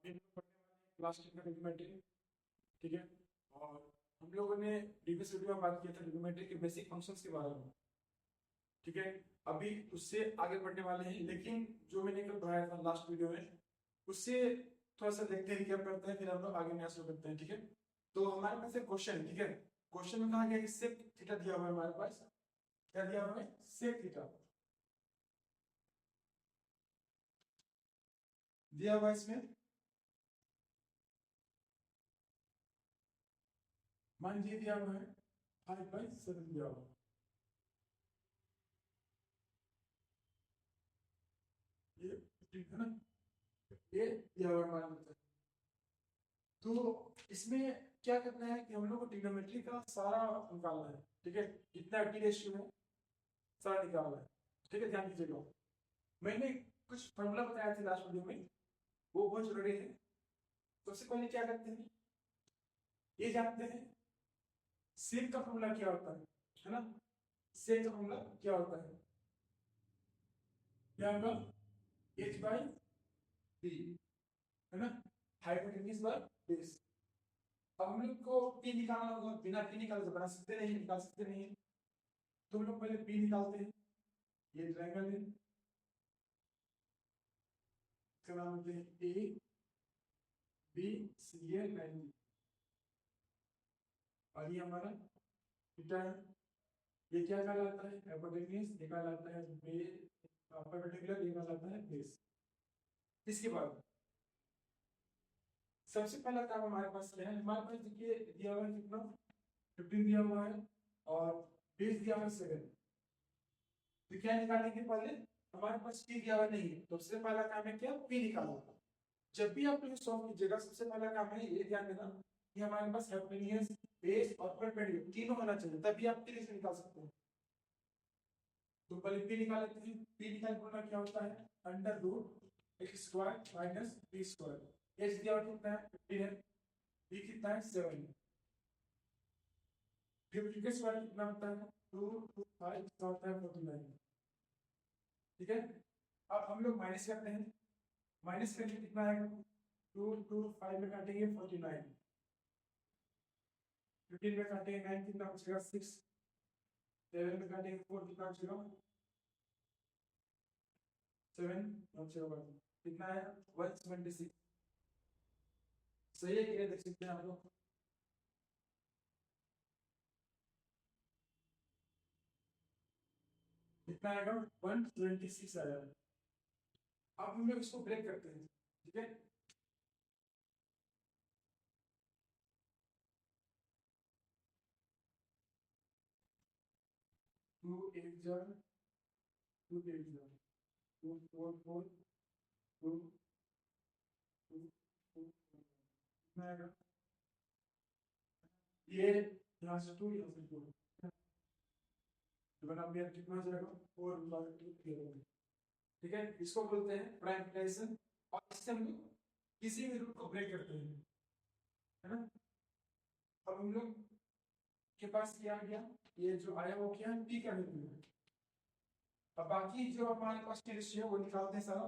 Class 10 का trigonometry, ठीक है। और हम लोगों ने प्रीवियस वीडियो में बात किया था ट्रिग्नोमेट्री के बेसिक फंक्शंस के बारे में, ठीक है। अभी उससे आगे बढ़ने वाले हैं, लेकिन जो मैंने कल पढ़ाया था लास्ट वीडियो में, उससे थोड़ा सा देखते हैं क्या करते हैं, फिर हम लोग आगे नया शुरू करते हैं, ठीक है। तो हमारे पास एक क्वेश्चन, ठीक है। क्वेश्चन में कहा गया सेक थीटा दिया हुआ है हमारे पास। क्या दिया हुआ है? सेक थीटा दिया हुआ है इसमें। मान लीजिए दिया हुआ है 5/7 दिया हुआ है, ये ठीक है ना, ये दिया हुआ है मान लेते हैं। तो इसमें क्या करना है कि हम लोग को ट्रिग्नोमेट्री का सारा निकालना है, ठीक है। कितना टी रेशियो में सारा निकालना है, ठीक है। ध्यान दीजिएगा, मैंने कुछ फॉर्मूला बताया था लास्ट वीडियो में, वो बहुत जरूरी है। तो सबसे पहले क्या करते हैं, ये जानते हैं सेक का फॉर्मूला क्या होता है ना। सेक का फॉर्मूला क्या होता है? क्या होगा? एच बाई बी, है ना, हाइपोटेन्यूज बाय बेस। अब हम लोग को पी निकालना होगा, बिना पी निकाले तो बना सकते नहीं, निकाल सकते नहीं। तो हम लोग पहले पी निकालते हैं। ये ट्रायंगल है, इसका नाम होते हैं A B C A line, और ये हमारा थीटा है। ये क्या कहलाता है? हाइपोटेन्यूज। ये कहलाता है बेस, परपेंडिकुलर। ये कहलाता है बेस। इसके बाद सबसे पहला काम हमारे पास क्या है? हमारे पास देखिए दिया हुआ है कितना, 15 दिया हुआ है, और बेस दिया हुआ है 7। तो क्या निकालेंगे पहले? हमारे पास पी दिया हुआ नहीं है, तो सबसे पहला काम है क्या? पी निकालना। जब भी आप लोग सॉल्व कीजिएगा, सबसे पहला काम है ये ध्यान देना कि हमारे पास हाइपोटेन्यूज, बेस और परपेंडिकुलर तीनों होना चाहिए, तभी आप पी निकाल सकते हैं। तो पहले पी निकाल लेते हैं। पी निकालना क्या होता है? Under root X square minus B square. H दिया हुआ कितना है? 15 है। बी कितना है? 7 है। फिर के स्क्वायर कितना होता है? 2 2 5 होता है 49, ठीक है। अब हम लोग माइनस करते हैं। माइनस करके कितना आएगा? 2 2 5 में काटेंगे 49, 15 में काटेंगे 9 कितना बचेगा? 6, 7 में काटेंगे 4 कितना बचेगा? 7 बचेगा। कितना है? 176। सही है कि नहीं देख सकते हैं आप लोग? कितना आएगा? 126 आया। अब हम लोग इसको ब्रेक करते हैं, ठीक है। 2 8 जार 2 8 जार 2 4 4 2 2 2 कितना आएगा? ये यहाँ से 2, यहाँ से 4, तो बना भी कितना हो जाएगा? 4/2, ठीक है। इसको बोलते हैं प्राइम फैक्टराइजेशन, और इससे हम लोग किसी भी रूट को ब्रेक करते हैं, है ना। अब हम लोग के पास क्या आ गया? ये जो आया वो क्या है? पी का वैल्यू है। अब बाकी जो हमारे पास की रेशियो है वो निकालते हैं, सारा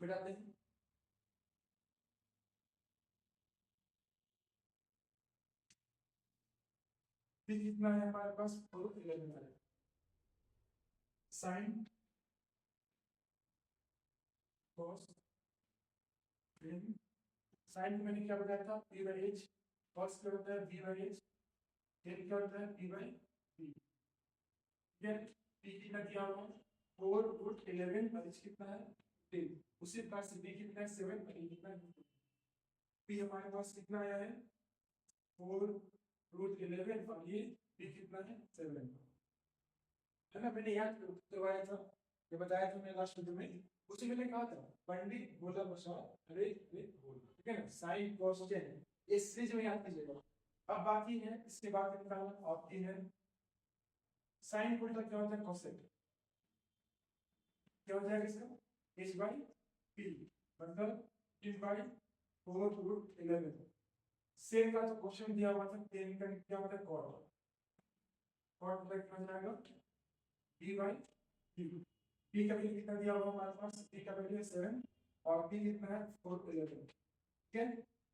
मिटाते हैं। पी कितना है हमारे पास? 4/11 है। Sine cos tan. साइन में मैंने क्या बताया था? P by H. कॉस क्या होता है? B by H. टेन क्या होता है? P by B. ठीक है। पी कितना दिया हुआ है? 4/11, और एच कितना है? 10। उसी प्रकार से बी कितना है? 7, और ए कितना है? पी हमारे पास कितना आया है? 4/11, और ये बी कितना है? 7, है ना। मैंने याद करवाया था, ये बताया था मैंने लास्ट वीडियो में। उसी मैंने कहा था पंडित भोला प्रसाद हरे हरे बोल, ठीक है ना। साइन कॉस टेन, इस सीरीज में याद कीजिएगा। अब बाकी है इसके बाद निकालना, और तीन है साइन उल्टा क्या होता है? कोसेक। क्या हो जाएगा इसका? एच बाई पी, मतलब टी बाई 4/11। सेम का जो क्वेश्चन दिया हुआ था टेन का, क्या होता है? कॉट। कॉट मतलब क्या हो जाएगा? B by P. पी का वैल्यू कितना दिया हुआ हमारे पास? पी का वैल्यू है 7, और p कितना है 411। ठीक है,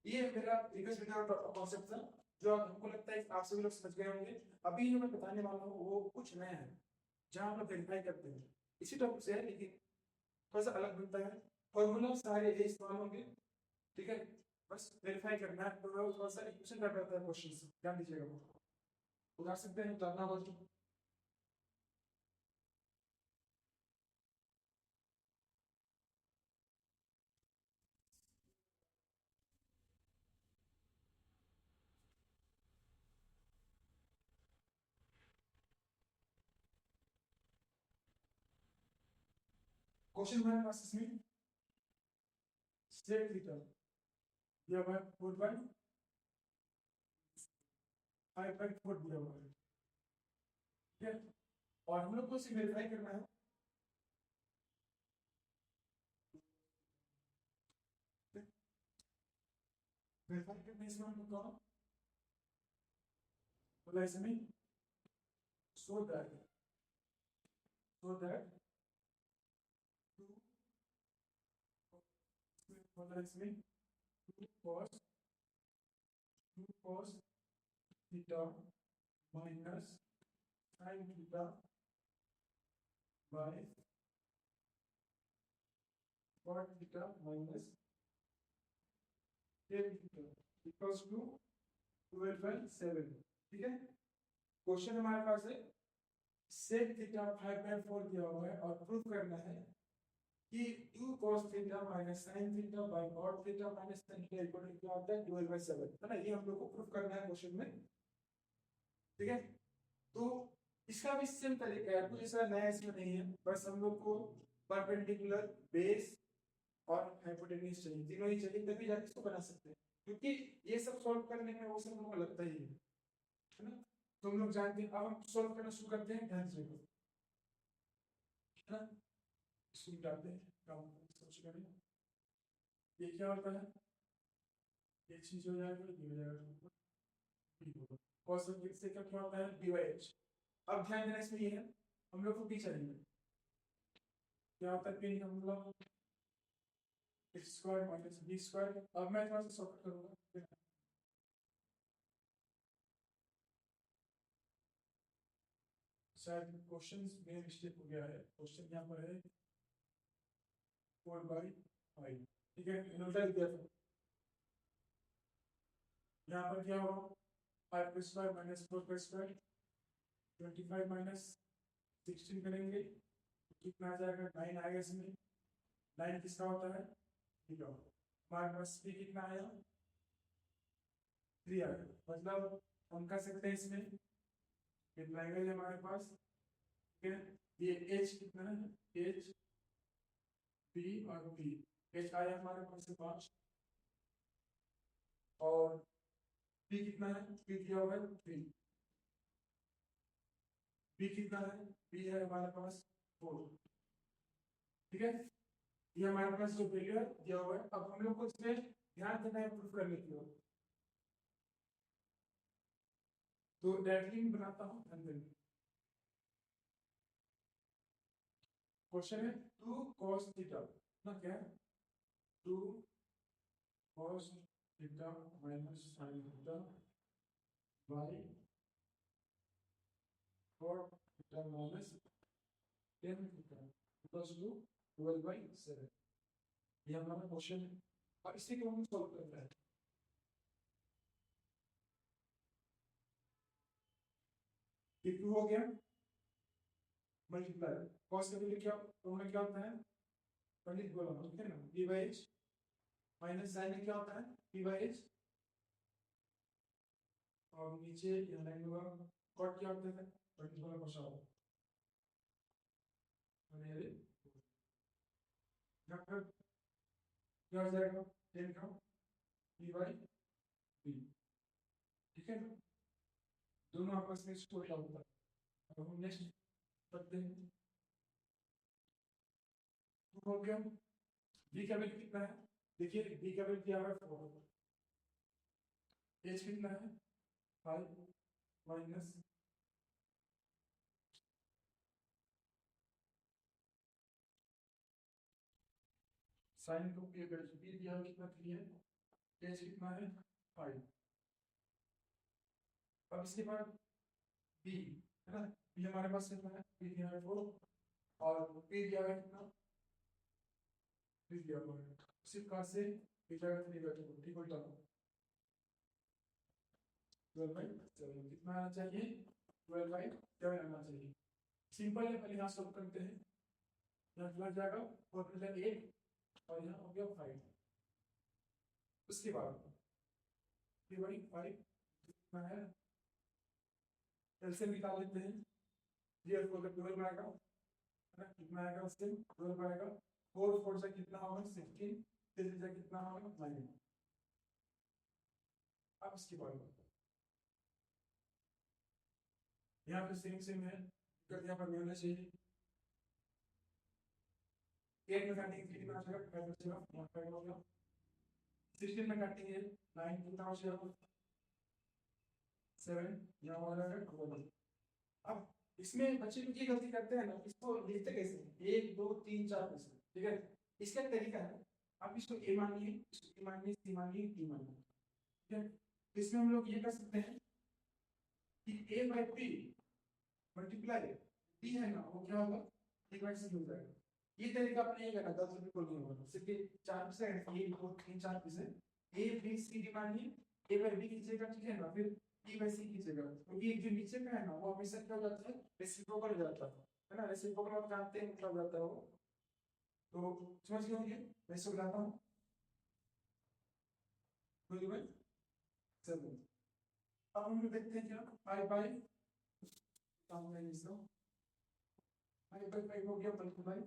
ये मेरा प्रीवियस वीडियो का कॉन्सेप्ट था जो हमको लगता है आप सभी लोग समझ गए होंगे। अभी जो मैं बताने वाला हूँ वो कुछ नया है जहाँ हम लोग वेरीफाई करते हैं, इसी टॉपिक से है लेकिन थोड़ा सा अलग बनता है। फॉर्मूला सारे यही इस्तेमाल होंगे, ठीक है, बस वेरीफाई करना है। तो थोड़ा सा इक्वेशन कर रहता है क्वेश्चन, ध्यान दीजिएगा। वो उतार सकते हैं, उतारना होगा तो। क्वेश्चन हमारे पास इसमें सेक थीटा दिया हुआ है 4/5/4 दिया हुआ है, ठीक है, और हम लोग को इसे वेरीफाई करना है। वेरीफाई करने इसमें हम लोग का बोला इसमें so that बोला इसमें 2 cos theta minus sin theta by cot theta minus tan theta equals to 12/7। ठीक है, क्वेश्चन हमारे पास है sec थीटा 5/4 दिया हुआ है और प्रूफ करना है कि 2 cos theta minus sin theta by cot theta minus tan theta equal to क्या होता है 12/7, है ना। ये हम लोग को प्रूफ करना है क्वेश्चन में, ठीक है। तो इसका भी सेम तरीका है, कुछ ऐसा नया इसमें नहीं है, बस हम लोग को परपेंडिकुलर, बेस और हाइपोटेन्यूज चाहिए, तीनों ही चाहिए, तभी जाके इसको बना सकते हैं। क्योंकि ये सब सॉल्व करने में वो सब हमको लगता ही है ना। तो हम लोग जानते हैं, अब हम सॉल्व करना शुरू करते हैं, ध्यान से, है ना। इसको डालते हैं काम सबसे पहले, ये क्या होता है, ये चीज हो जाएगा, ये हो जाएगा cos से क्या होता है dy/h। अब ध्यान देना इसमें ये है, हम लोग को पी चलेंगे, क्या होता है पी, हम लोग x square minus b square. अब मैं थोड़ा सा सॉल्व करूंगा, शायद क्वेश्चन में मिस्टेक हो गया है। क्वेश्चन यहाँ पर है 4/5, ठीक है, उल्टा दिया था। यहाँ पर क्या होगा 5² माइनस 4² 25 माइनस 16 करेंगे, कितना आ जाएगा 9 आएगा इसमें। 9 किसका होता है, हमारे पास p कितना आया 3 आएगा, मतलब हम कर सकते हैं इसमें ट्रायंगल है हमारे पास, ठीक है। ये h कितना है, h p और p, h आया हमारे पास 5 और p कितना है, p दिया हुआ है 3, p कितना है, p है हमारे पास 4, ठीक है। ये हमारे पास जो वैल्यू है दिया हुआ है। अब हम लोग को इसमें ध्यान देना है प्रूफ करने की ओर, तो डायरेक्टली मैं बनाता हूँ, ध्यान देना। क्वेश्चन है 2 cos थीटा ना, क्या है 2 cos theta minus sin theta by cot theta minus tan theta plus 2 12/7। ये हमारा क्वेश्चन है और इसी को हम सॉल्व करना है। कितना हो गया मल्टीप्लाई, cos का वैल्यू क्या उन्होंने क्या होता है पंडित बोला, ठीक है ना, d/h माइनस साइन में क्या होता है p/h, और नीचे यहाँ लाइन होगा cot क्या होता है पंडित बोला बचाओ, अरे यहाँ पर क्या हो जाएगा 10 का p/b, ठीक है ना। दोनों आपस में इसको क्या होता है। अब हम नेक्स्ट करते हैं, तो हो गया b का वैल्यू कितना है, देखिए b का वैल्यू दिया हुआ है 4, h कितना है 5 माइनस साइन टू पी अगर पी दिया हुआ कितना 3 है, एच कितना है 5। अब इसके बाद बी है ना, बी हमारे पास कितना है, बी दिया है 4 और पी दिया है कितना 3 दिया हुआ है। उसी प्रकार से बीटा का 3 का 2 ठीक उल्टा 12/7 कितना आना चाहिए, 12/7 आना चाहिए। सिंपल है, पहले यहाँ सॉल्व करते हैं। यहाँ लग जाएगा 4 + 8 और यहाँ हो गया 5। उसके बाद 3/5 कितना है, एलसीएम निकाल लेते हैं। 3 और 4 का 12 आएगा है ना, कितना आएगा उससे 12 आएगा। 4 और 4 से कितना होगा 16, 3 से कितना होगा 9। अब इसके बाद यहाँ पे सेम है, यहाँ पर होना चाहिए। 8 में काटेंगे कितना आ जाएगा 5 बचेगा, 5 हो गया। 16 में काटेंगे 9 कितना हो जाएगा 7, यहाँ हो जाएगा 12। अब इसमें बच्चे लोग ये गलती करते हैं ना, इसको लिखते कैसे 1 2 3 4 ऐसे, ठीक है। इसका एक तरीका है, आप इसको ए मानिए, इसको ए मानिए, सी मानिए, डी मानिए, ठीक है। तो इसमें हम लोग ये कर सकते हैं कि a/p मल्टीप्लाई डी है ना, वो क्या होगा 1/c हो जाएगा। ये तरीका अपने ये करना गलत बिल्कुल नहीं होगा। सिर्फ 4 से 1 2 3 4 पीस है, ए बी सी डी मानिए, a/b कीजिएगा, ठीक है ना, फिर b/c कीजिएगा। तो ये जो नीचे का है ना, वो हमेशा क्या हो जाता है रेसिप्रोकल हो जाता है ना। रेसिप्रोकल आप जानते हैं मतलब जाता है वो, तो समझ गए होंगे। मैं इसको बताता हूँ 12/7। अब हम लोग देखते हैं क्या 5/5 हो गया मल्टीप्लाई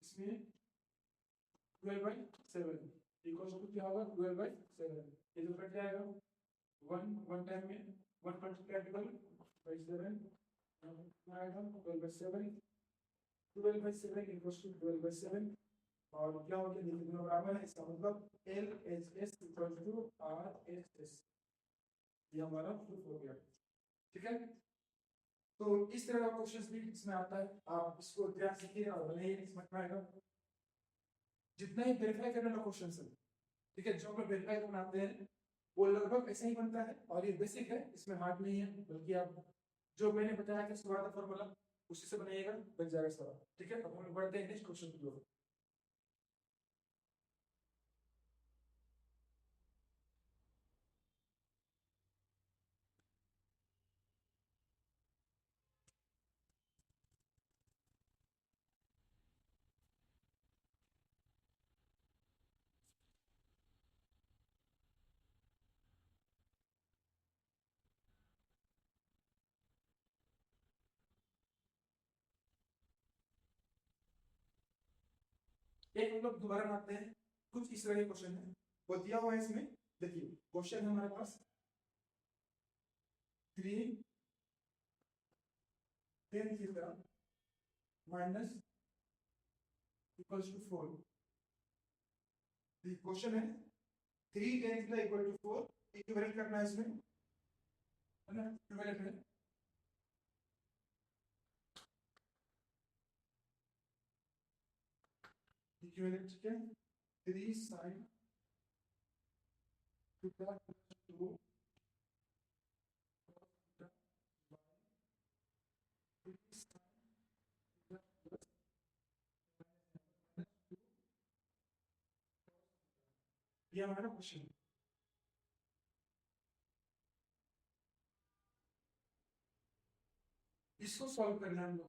इसमें 12/7 इक्वल टू क्या होगा 12/7। ये जो कट जाएगा 1 टाइम में 1 मल्टीप्लाई 7 आएगा 12/7। 12/7 इक्वल टू 12/7 और क्या हो गया दोनों बराबर है, इसका मतलब LHS इक्वल टू RHS। ये हमारा प्रूफ हो गया, ठीक है। तो इस तरह का क्वेश्चंस भी इसमें आता है, आप इसको ध्यान से कीजिए और नहीं समझ में आएगा। जितना ही वेरीफाई करने वाला क्वेश्चंस है, ठीक है, जो हम लोग वेरीफाई बनाते हैं वो लगभग ऐसे ही बनता है और ये बेसिक है, इसमें हार्ड नहीं है। बल्कि आप जो मैंने बताया कि सुबह का फॉर्मूला उसी से बनाइएगा, बन जाएगा सारा, ठीक है। अब हम लोग बढ़ते हैं नेक्स्ट क्वेश्चन की ओर। एक हम लोग दोबारा बनाते हैं, कुछ इस तरह के क्वेश्चन है, वो दिया हुआ है इसमें। देखिए क्वेश्चन है हमारे पास 3 10 theta minus equals to 4। Question है 3 10 थीटा इक्वल टू 4, इक्विवेलेंट करना है इसमें, है ना, इक्विवेलेंट है। इक्विवेलेंट ठीक है, 3 sin थीटा प्लस 2 ये हमारा क्वेश्चन है। इसको सॉल्व करना है हम लोग,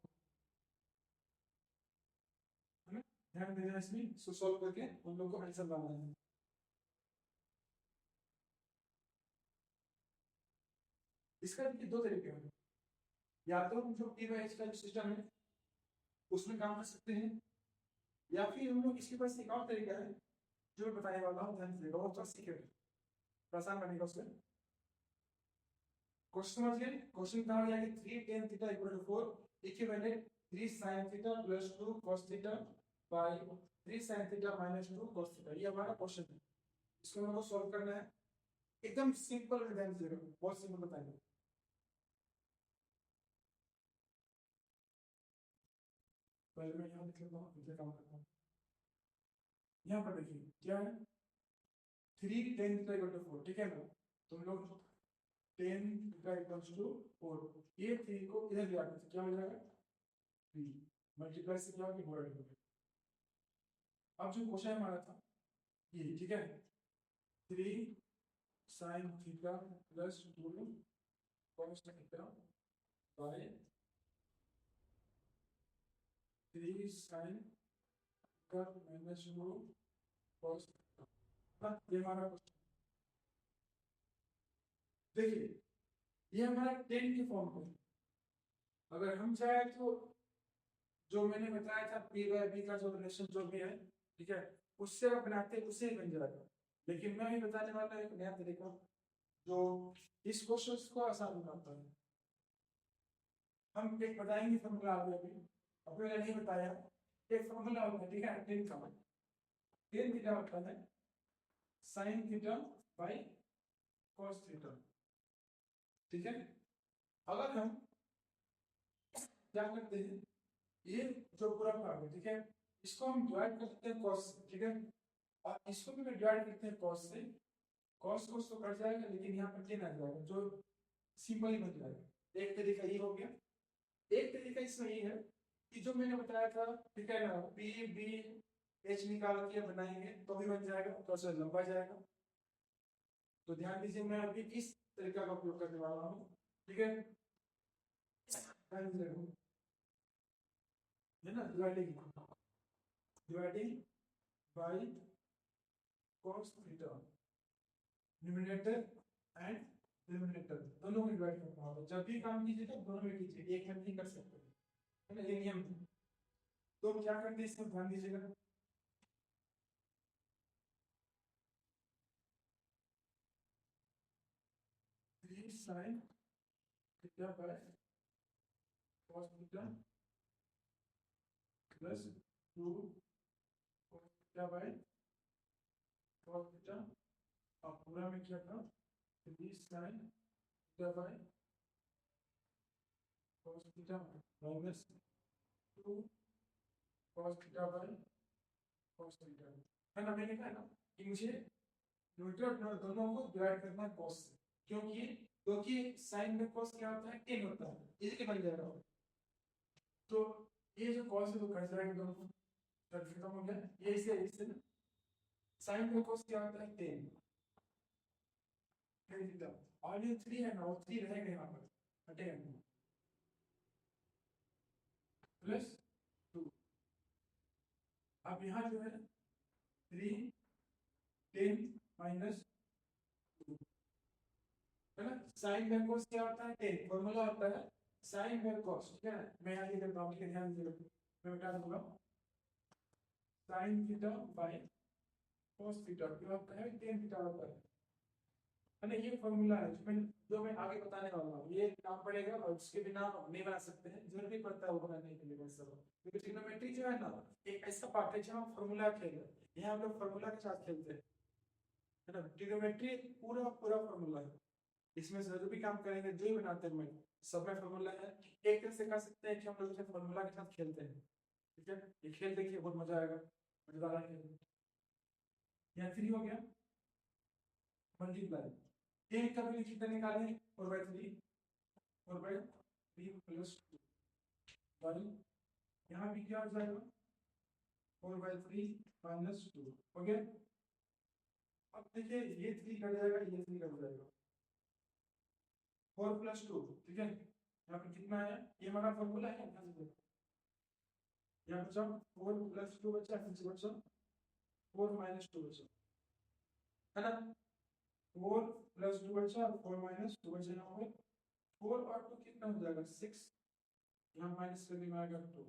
है ना, ध्यान देना इसमें। इसको सॉल्व करके हम लोग को आंसर लाना है। इसका देखिए 2 तरीके हैं, या तो हम जो p/h का जो सिस्टम है उसमें काम कर सकते हैं, या फिर हम लोग इसके पास एक और तरीका है जो मैं बताने वाला हूँ, ध्यान से देखो, थोड़ा सीक्रेट आसान बनेगा उसमें। क्वेश्चन समझ गए, क्वेश्चन कहा गया कि 3 tan theta equal to 4 equivalent 3 sin theta plus 2 cos theta by 3 sin theta minus 2 cos theta. ये हमारा क्वेश्चन है, इसको हमको सॉल्व करना है। एकदम सिंपल, ध्यान से देखो, बहुत सिंपल बताएंगे। पहले मैं यहाँ लिख लेता हूँ, मुझे काम करता हूँ। यहाँ पर देखिए क्या है 3 10 थीटा इक्वल टू 4, ठीक है ना। तो हम लोग 10 थीटा इक्वल्स टू 4, ये 3 को इधर ले आने से क्या हो जाएगा 3 मल्टीप्लाई से क्या होगा डिवाइड हो गया। अब जो क्वेश्चन हमारा था ये, ठीक है 3 sin theta plus 2 cos theta by 3 sin theta minus 2 cos theta, ये हमारा क्वेश्चन। देखिए ये हमारा 10 के फॉर्म में, अगर हम चाहे तो जो मैंने बताया था p बाय b का जो रिलेशन जो भी है, ठीक है उससे आप बनाते उससे ही बन जाएगा। लेकिन मैं भी बताने वाला एक नया तरीका जो इस क्वेश्चन को आसान बनाता है। हम एक बताएंगे फॉर्मूला आगे अभी मैंने नहीं बताया। एक फॉर्मूला होता है, ठीक है 10 का, 10 थीटा होता है sin theta by cos theta, ठीक है। अगर हम क्या करते हैं, ये जो पूरा भाग है, ठीक है इसको हम डिवाइड करते हैं cos से, ठीक है, और इसको भी डिवाइड करते हैं cos से। cos cos तो कट जाएगा लेकिन यहाँ पर 10 आ जाएगा जो सिंपल ही बन जाएगा। एक तरीका ये हो गया। एक तरीका इसमें ये है कि जो मैंने बताया था, ठीक है ना, पी बी एच निकाल के बनाएंगे तो भी बन जाएगा, तो थोड़ा लंबा जाएगा। तो ध्यान दीजिए मैं अभी इस तरीका का उपयोग करने वाला हूँ, ठीक है ना, dividing by cos theta, numerator and denominator दोनों में डिवाइड करना होगा। जब भी काम कीजिए तो दोनों में कीजिए, एक में नहीं कर सकते, है ना, ये नियम है। तो क्या करते हैं इसमें ध्यान दीजिएगा। 3 sin theta by cos theta plus 2 cos theta bye cos theta, और पूरा में क्या था 3 sin theta by cos theta minus 2 cos theta bye cos theta, है ना। मैंने कहा ना कि मुझे न्यूमरेटर दोनों को डिवाइड करना है cos से, क्योंकि sin में cos क्या होता है 10 होता है, इसलिए बन जाएगा। तो ये जो cos है तो कट जाएगा दोनों, तो खत्म हो गया। ये इससे sin में cos क्या होता है 10 थीटा, और ये 3 है ना, वो 3 रहेगा यहाँ पर, हटेगा नहीं, प्लस 2। अब यहाँ जो है 3 10 माइनस 2, है ना। sin में cos क्या होता है 10, फॉर्मूला होता है sin में cos, ठीक है। मैं यहाँ लिख देता हूँ, ठीक है ध्यान दीजिएगा, मैं बता दूंगा sin theta by cos theta क्या होता है 10 थीटा होता है ना। ये फॉर्मूला है जो मैं आगे बताने वाला हूँ, ये काम पड़ेगा और उसके बिना आप नहीं बना सकते हैं, जरूरी पड़ता है वो बनाने के लिए सब। क्योंकि ट्रिग्नोमेट्री जो है ना एक ऐसा पार्ट है जहाँ फॉर्मूला खेल है, यहाँ हम लोग फॉर्मूला के साथ खेलते हैं, है ना। ट्रिग्नोमेट्री पूरा पूरा फॉर्मूला है, इसमें जरूरी काम करेंगे जो ही बनाते हैं, मैं सब में फॉर्मूला है। एक तरह से कह सकते हैं कि हम लोग इसे फॉर्मूला के साथ खेलते हैं, ठीक है। ये खेल देखिए बहुत मजा आएगा, मजेदार खेल। यहाँ 3 हो गया मल्टीप्लाई, एक का वैल्यू कितना निकालें 4/3, 4/3 प्लस 2, यहाँ भी क्या हो जाएगा 4/3 माइनस 2 हो गया। अब देखिए ये 3 कट जाएगा, ये 3 कट जाएगा, 4 प्लस 2, ठीक है। यहाँ पर कितना है, ये हमारा फॉर्मूला है, यहाँ बचा 4 प्लस 2 बचा, नीचे बचा 4 माइनस 2 बचा, है ना। 4 प्लस 2 बचा, 4 माइनस 2 बचा, यहाँ पे 4 और 2 कितना हो जाएगा 6, यहाँ माइनस करने में आएगा 2,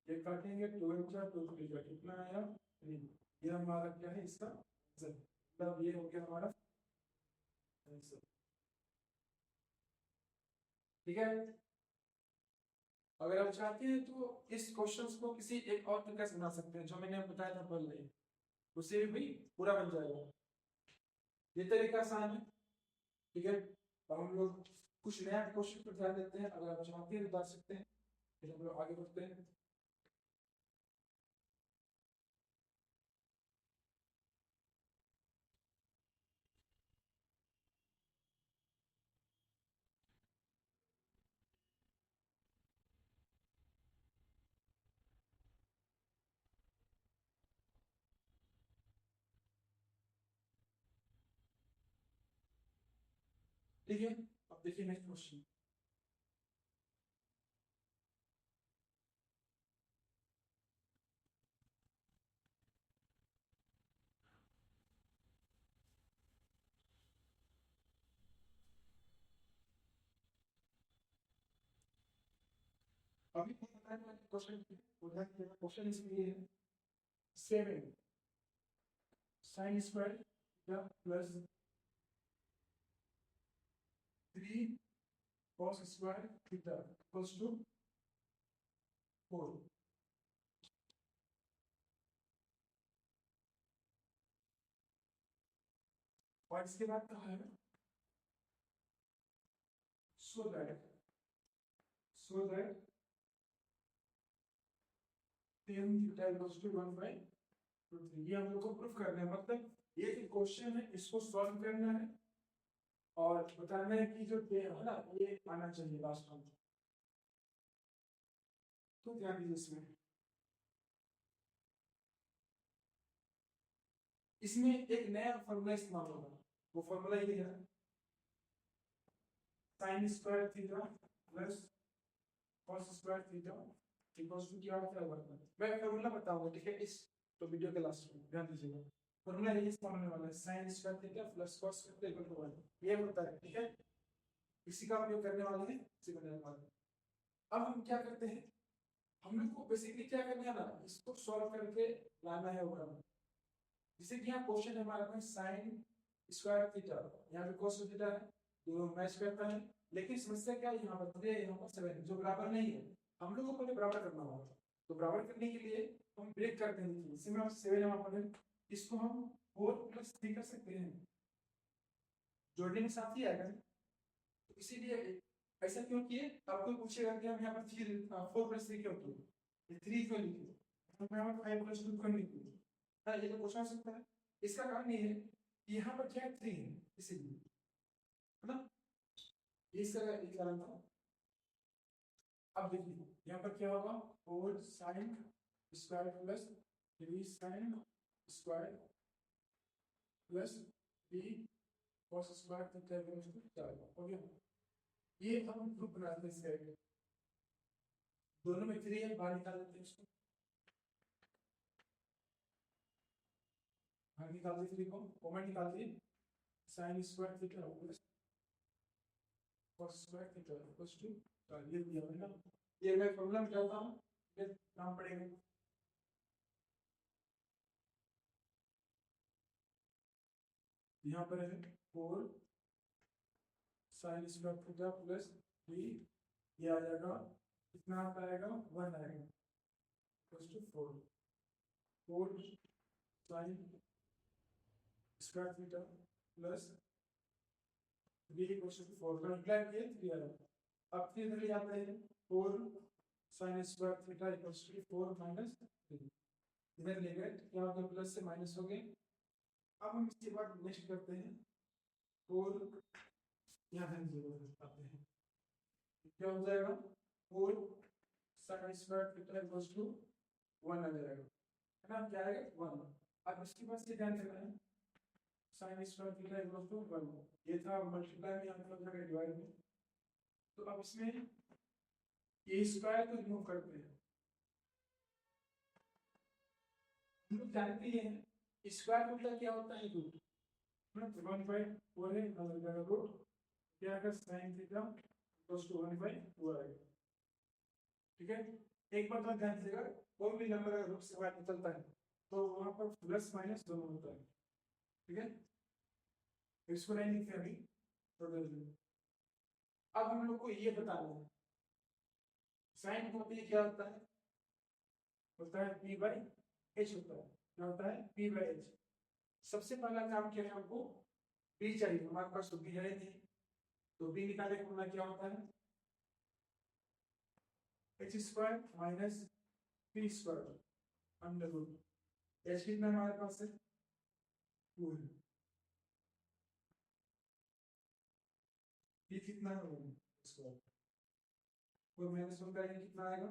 ये काटेंगे 2 बचा 2 बचा, कितना आया 3। ये हमारा क्या है इसका आंसर, मतलब ये हो गया हमारा आंसर, ठीक है। अगर आप चाहते हैं तो इस क्वेश्चंस को किसी एक और तरीके से बना सकते हैं जो मैंने बताया था पहले, उससे भी पूरा बन जाएगा। ये तरीका आसान है, ठीक है। अब हम लोग कुछ नया क्वेश्चन पर ध्यान देते हैं, अगर आप चाहते हैं तो बता सकते हैं, फिर हम लोग आगे बढ़ते हैं। ठीक है, अब देखिए नेक्स्ट क्वेश्चन। अभी क्वेश्चन क्वेश्चन इसमें ये है 7 sin square theta plus 3 cos square theta equals to 4। और इसके बाद कहा है so that tan theta equals to 1/√3। ये हम लोग को प्रूफ करना है, मतलब ये जो क्वेश्चन है इसको सॉल्व करना है और बताना है कि जो tan है ना ये आना चाहिए लास्ट में। तो ध्यान दीजिए इसमें एक नया फॉर्मूला इस्तेमाल होगा। वो फॉर्मूला ये है sin square theta plus cos square theta equals to क्या होता है। मैं फॉर्मूला बताऊंगा, ठीक है, इस तो वीडियो के लास्ट में ध्यान दीजिएगा। फॉर्मूला ये इस्तेमाल होने वाला है sin square theta plus cos square theta equal to 1। ये होता है, ठीक है, इसी का उपयोग करने वाले हैं, इसी को करने वाले हैं। अब हम क्या करते हैं, हम लोग को बेसिकली क्या करना है ना, इसको सॉल्व करके लाना है ऊपर। जैसे कि यहाँ क्वेश्चन है हमारे पास sin स्क्वायर थीटा, यहाँ पे cos थीटा है, दोनों मैच करता है, लेकिन समस्या क्या है, यहाँ पर 3 यहाँ पर 7 जो बराबर नहीं है, हम लोग को पहले बराबर करना होगा। तो बराबर करने के लिए हम ब्रेक करते हैं, इसी में 7 यहाँ पर, इसको हम 4 + 3 कर सकते हैं, जोड़ने में साथ ही आएगा। तो इसीलिए ऐसा क्यों किए, आपको पूछेगा कि हम यहाँ पर 4 + 3 क्यों किए, 3 क्यों लिखे, हम यहाँ पर 5 + 2 क्यों नहीं किए। हाँ, ये तो पूछा सकता है। इसका कारण ये है कि यहाँ पर क्या है 3 है, इसीलिए, है ना, इसका एक कारण था। अब देखिए यहाँ पर क्या होगा, 4 sin square plus 3 sin square plus 3 cos square theta equals to 4 हो गया। ये हम ग्रुप बनाते हैं इसका, दोनों में 3 है, बाहर निकाल देते हैं इसको, बाहर निकाल देते 3 को, कॉमन निकाल दिए, sin square theta plus cos square theta equals to 4। ये दिया है ना, ये मैं फॉर्मूला निकालता हूँ, फिर नाम पड़ेगा। यहाँ पर है 4 sin स्क्वायर थीटा प्लस 3, ये आ जाएगा, कितना आता आएगा 1 आएगा, equals to 4 sin square theta plus 3 equals to 4 का मल्टीप्लाई किए 3 आएगा। अब 3 इधर ले जाते हैं, 4 sin square theta equals to 4 - 3 इधर ले गए, क्या हो गया, प्लस से माइनस हो गए। अब हम इसके बाद नेक्स्ट करते हैं 4, यहाँ हम 0 आते हैं, क्या हो जाएगा 4 sin square theta equals to 1 आ जाएगा, है ना, क्या आएगा 1। अब इसके बाद से ध्यान देना है sin square theta equals to 1, ये था मल्टीप्लाई में, यहाँ पर जाएगा डिवाइड में। तो अब इसमें ये स्क्वायर को रिमूव करते हैं, हम लोग जानते हैं स्क्वायर मतलब क्या होता है, रूट, 1/4 है, अलग जाएगा रूट, क्या आएगा sin थीटा इक्वल्स टू 1/4 आएगा, ठीक है। एक बात और ध्यान दीजिएगा, कोई भी नंबर अगर रूट से बाहर निकलता है तो वहां पर प्लस माइनस दोनों होता है, ठीक है, इसको नहीं लिखते अभी, तो अब हम लोग को ये बताना है साइन होती है क्या होता है, p/h होता है, क्या होता है p/h। सबसे पहला काम क्या है, हमको b चाहिए, हमारे पास तो b है नहीं, तो b निकाले होना क्या होता है h² minus p² under root, h कितना हमारे पास है 2 है, p कितना है 1² और माइनस 1 करेंगे कितना आएगा,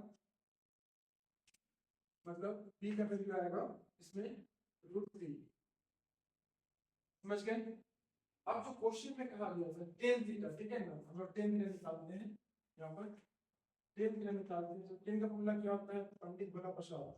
मतलब p का वैल्यू आएगा इसमें √3, समझ गए। अब जो क्वेश्चन में कहा गया था टेन थीटा, ठीक है ना, हम लोग टेन थीटा निकालते हैं यहाँ पर। टेन थीटा निकालते हैं तो टेन का फॉर्मूला क्या होता है, पंडित बड़ा प्रसाद।